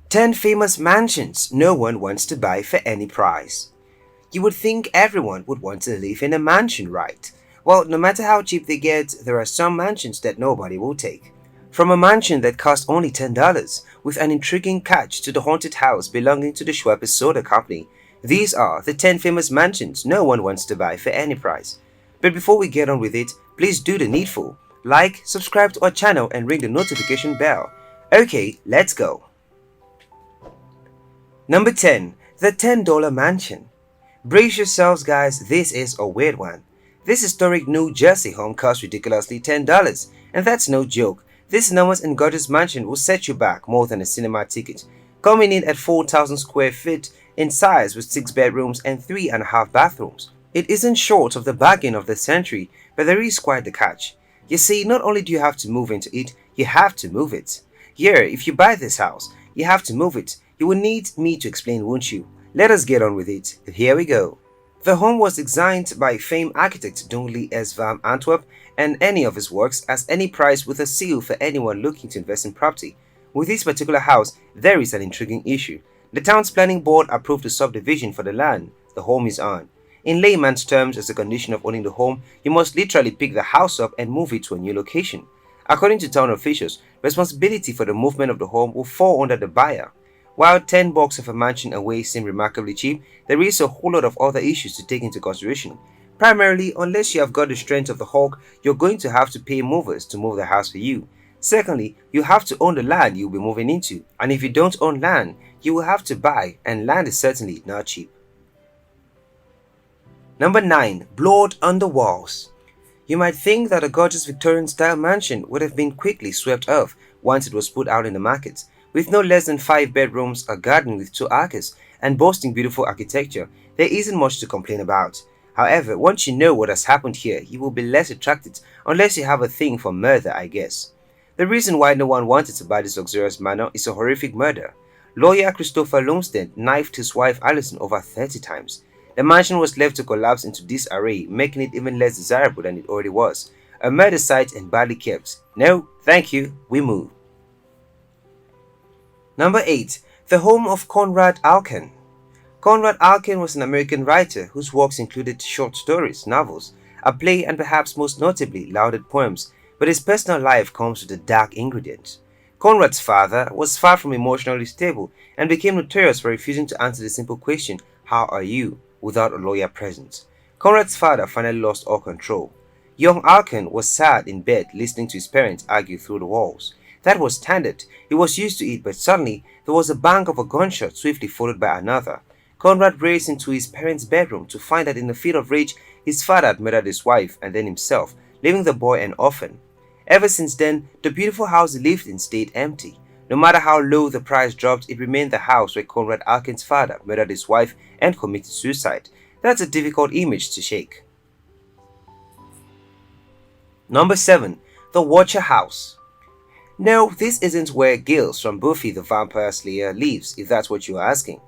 10 famous mansions no one wants to buy for any price. You would think everyone would want to live in a mansion, right? Well, no matter how cheap they get, there are some mansions that nobody will take. From a mansion that cost only $10, with an intriguing catch to the haunted house belonging to the SCHWEPPE soda company, these are the 10 famous mansions no one wants to buy for any price. But before we get on with it, please do the needful. Like, subscribe to our channel and ring the notification bell. Okay, let's go. Number 10. The $10 Mansion. Brace yourselves guys, this is a weird one. This historic New Jersey home costs ridiculously $10, and that's no joke. This enormous and gorgeous mansion will set you back more than a cinema ticket, coming in at 4,000 square feet in size with 6 bedrooms and 3.5 bathrooms. It isn't short of the bargain of the century, but there is quite the catch. You see, not only do you have to move into it, you have to move it. Yeah, if you buy this house, you have to move it. You will need me to explain, won't you? Let us get on with it. Here we go. The home was designed by famed architect Dunley S. van Antwerp, and any of his works has any price with a seal for anyone looking to invest in property. With this particular house, there is an intriguing issue. The town's planning board approved the subdivision for the land the home is on. In layman's terms, as a condition of owning the home, you must literally pick the house up and move it to a new location. According to town officials, responsibility for the movement of the home will fall under the buyer. While $10 of a mansion away seem remarkably cheap, there is a whole lot of other issues to take into consideration. Primarily, unless you have got the strength of the Hulk, you're going to have to pay movers to move the house for you. Secondly, you have to own the land you'll be moving into, and if you don't own land, you will have to buy, and land is certainly not cheap. Number 9. Blood on the Walls. You might think that a gorgeous Victorian-style mansion would have been quickly swept off once it was put out in the market. With no less than 5 bedrooms, a garden with 2 acres, and boasting beautiful architecture, there isn't much to complain about. However, once you know what has happened here, you will be less attracted unless you have a thing for murder, I guess. The reason why no one wanted to buy this luxurious manor is a horrific murder. Lawyer Christopher Lumsden knifed his wife Alison over 30 times. The mansion was left to collapse into disarray, making it even less desirable than it already was. A murder site and badly kept. No, thank you, we move. Number 8. The home of CONRAD ALKEN. CONRAD ALKEN was an American writer whose works included short stories, novels, a play, and perhaps most notably lauded poems, but his personal life comes with a dark ingredient. Conrad's father was far from emotionally stable and became notorious for refusing to answer the simple question, "How are you?" without a lawyer present. Conrad's father finally lost all control. Young Alken was sad in bed listening to his parents argue through the walls. That was standard. He was used to it, but suddenly there was a bang of a gunshot swiftly followed by another. Conrad raced into his parents' bedroom to find that in a fit of rage, his father had murdered his wife and then himself, leaving the boy an orphan. Ever since then, the beautiful house he lived in stayed empty. No matter how low the price dropped, it remained the house where Conrad Alken's father murdered his wife and committed suicide. That's a difficult image to shake. Number 7. The Watcher House. No, this isn't where Giles from Buffy the Vampire Slayer lives, if that's what you're asking.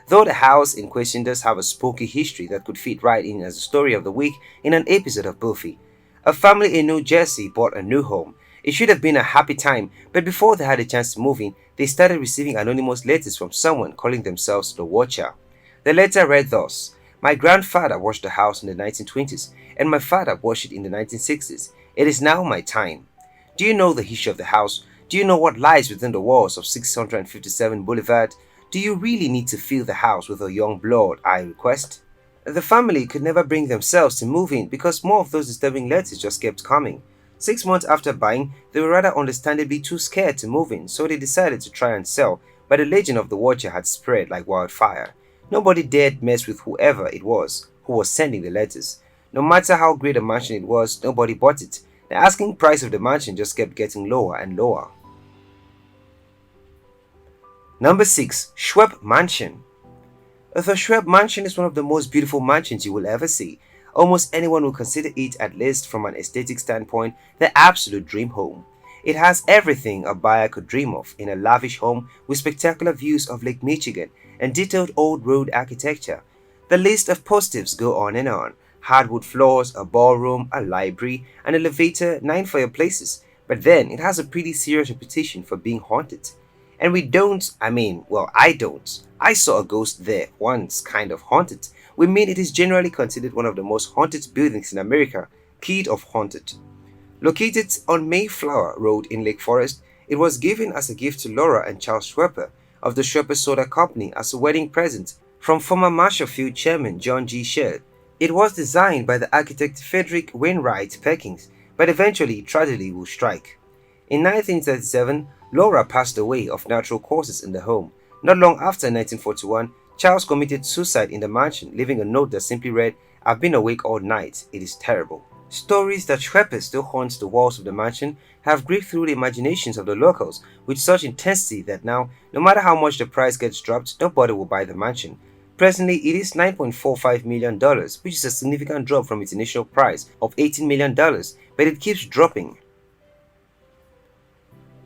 Though the house in question does have a spooky history that could fit right in as a story of the week in an episode of Buffy. A family in New Jersey bought a new home. It should have been a happy time, but before they had a chance to move in, they started receiving anonymous letters from someone calling themselves the Watcher. The letter read thus: "My grandfather watched the house in the 1920s, and my father watched it in the 1960s. It is now my time. Do you know the history of the house? Do you know what lies within the walls of 657 Boulevard? Do you really need to fill the house with a young blood, I request?" The family could never bring themselves to move in because more of those disturbing letters just kept coming. 6 months after buying, they were rather understandably too scared to move in, so they decided to try and sell, but the legend of the Watcher had spread like wildfire. Nobody dared mess with whoever it was who was sending the letters. No matter how great a mansion it was, nobody bought it. The asking price of the mansion just kept getting lower and lower. Number 6. SCHWEPPE Mansion. The SCHWEPPE Mansion is one of the most beautiful mansions you will ever see. Almost anyone will consider it, at least from an aesthetic standpoint, the absolute dream home. It has everything a buyer could dream of in a lavish home with spectacular views of Lake Michigan and detailed old road architecture. The list of positives go on and on. Hardwood floors, a ballroom, a library, an elevator, 9 fireplaces. But then it has a pretty serious reputation for being haunted. And we don't, well, I don't. I saw a ghost there once, kind of haunted. We mean it is generally considered one of the most haunted buildings in America, Key of Haunted. Located on Mayflower Road in Lake Forest, it was given as a gift to Laura and Charles Schweppe of the Schweppe Soda Company as a wedding present from former Marshall Field chairman John G. Shedd. It was designed by the architect Frederick Wainwright Perkins, but eventually tragedy would strike. In 1937, Laura passed away of natural causes in the home. Not long after, in 1941, Charles committed suicide in the mansion, leaving a note that simply read, "I've been awake all night. It is terrible." Stories that Schweppe still haunts the walls of the mansion have gripped through the imaginations of the locals with such intensity that now, no matter how much the price gets dropped, nobody will buy the mansion. Presently, it is $9.45 million, which is a significant drop from its initial price of $18 million, but it keeps dropping.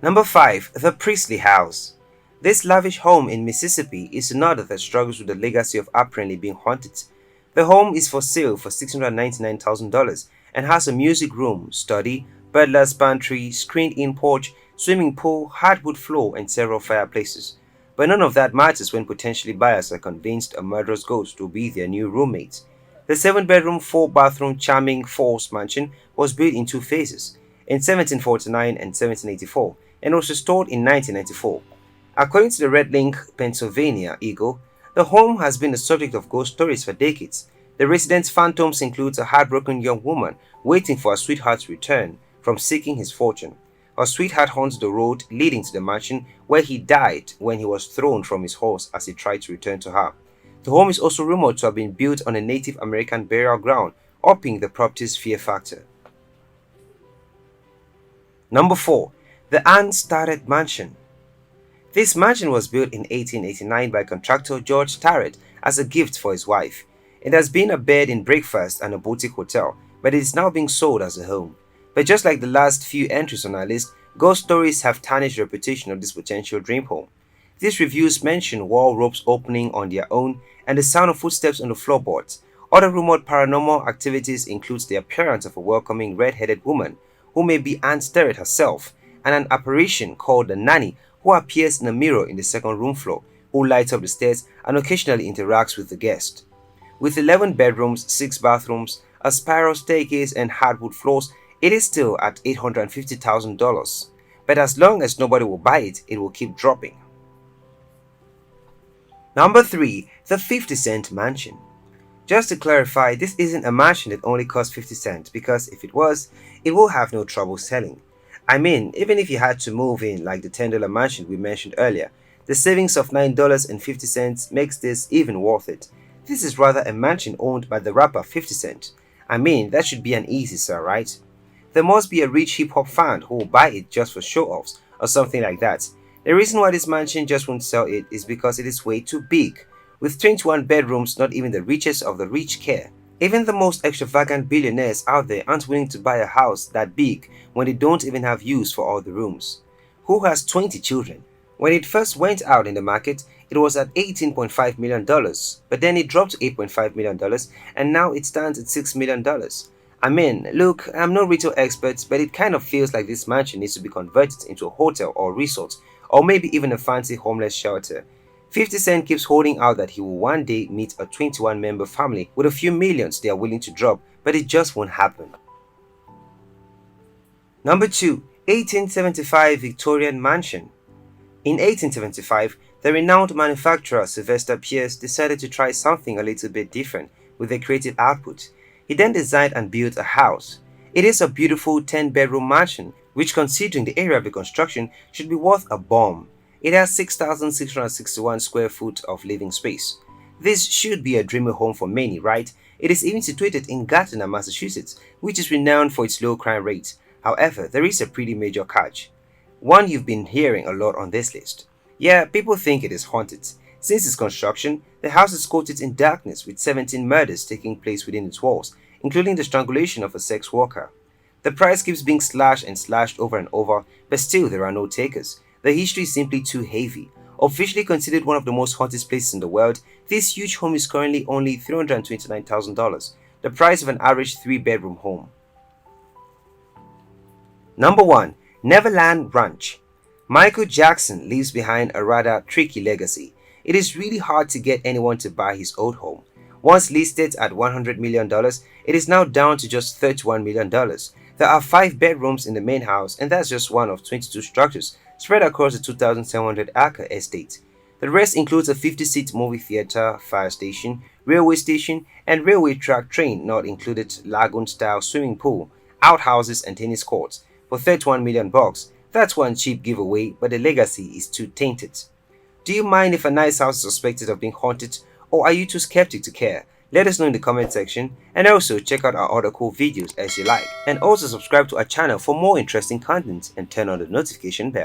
Number 5. The Priestley House. This lavish home in Mississippi is another that struggles with the legacy of apparently being haunted. The home is for sale for $699,000 and has a music room, study, butler's pantry, screened-in porch, swimming pool, hardwood floor, and several fireplaces. But none of that matters when potentially buyers are convinced a murderous ghost will be their new roommate. The 7-bedroom, 4-bathroom charming Falls mansion was built in 2 phases, in 1749 and 1784, and was restored in 1994. According to the Red Link, Pennsylvania Eagle, the home has been the subject of ghost stories for decades. The residents' phantoms include a heartbroken young woman waiting for her sweetheart's return from seeking his fortune. Her sweetheart haunts the road leading to the mansion where he died when he was thrown from his horse as he tried to return to her. The home is also rumored to have been built on a Native American burial ground, upping the property's fear factor. Number 4. The STARRETT Mansion. This mansion was built in 1889 by contractor George STARRETT as a gift for his wife. It has been a bed and breakfast and a boutique hotel, but it is now being sold as a home. But just like the last few entries on our list, ghost stories have tarnished the reputation of this potential dream home. These reviews mention wall ropes opening on their own and the sound of footsteps on the floorboards. Other rumored paranormal activities include the appearance of a welcoming red-headed woman, who may be Aunt STARRETT herself, and an apparition called the Nanny, who appears in a mirror in the second room floor, who lights up the stairs and occasionally interacts with the guest. With 11 bedrooms, 6 bathrooms, a spiral staircase and hardwood floors, it is still at $850,000. But as long as nobody will buy it, it will keep dropping. Number 3. The 50 Cent Mansion. Just to clarify, this isn't a mansion that only costs 50 cents, because if it was, it will have no trouble selling. Even if you had to move in like the $10 mansion we mentioned earlier, the savings of $9.50 makes this even worth it. This is rather a mansion owned by the rapper 50 Cent. That should be an easy sell, right? There must be a rich hip-hop fan who will buy it just for show-offs or something like that. The reason why this mansion just won't sell it is because it is way too big. With 21 bedrooms, not even the richest of the rich care. Even the most extravagant billionaires out there aren't willing to buy a house that big when they don't even have use for all the rooms. Who has 20 children? When it first went out in the market, it was at $18.5 million, but then it dropped to $8.5 million and now it stands at $6 million. Look, I'm no retail expert, but it kind of feels like this mansion needs to be converted into a hotel or resort, or maybe even a fancy homeless shelter. 50 Cent keeps holding out that he will one day meet a 21-member family with a few millions they are willing to drop, but it just won't happen. Number 2. 1875 Victorian Mansion. In 1875, the renowned manufacturer Sylvester Pierce decided to try something a little bit different with their creative output. He then designed and built a house. It is a beautiful 10-bedroom mansion, which considering the area of the construction should be worth a bomb. It has 6,661 square foot of living space. This should be a dreamy home for many, right? It is even situated in Gardner, Massachusetts, which is renowned for its low crime rate. However, there is a pretty major catch. One you've been hearing a lot on this list. Yeah, people think it is haunted. Since its construction, the house is coated in darkness with 17 murders taking place within its walls, including the strangulation of a sex worker. The price keeps being slashed and slashed over and over, but still there are no takers. The history is simply too heavy. Officially considered one of the most haunted places in the world, this huge home is currently only $329,000, the price of an average 3-bedroom home. Number 1. Neverland Ranch. Michael Jackson leaves behind a rather tricky legacy. It is really hard to get anyone to buy his old home. Once listed at $100 million, it is now down to just $31 million. There are 5 bedrooms in the main house, and that's just one of 22 structures spread across the 2,700 acre estate. The rest includes a 50-seat movie theater, fire station, railway station, and railway track train not included lagoon-style swimming pool, outhouses, and tennis courts. For 31 million bucks, that's one cheap giveaway, but the legacy is too tainted. Do you mind if a nice house is suspected of being haunted, or are you too skeptic to care? Let us know in the comment section, and also check out our other cool videos as you like. And also subscribe to our channel for more interesting content and turn on the notification bell.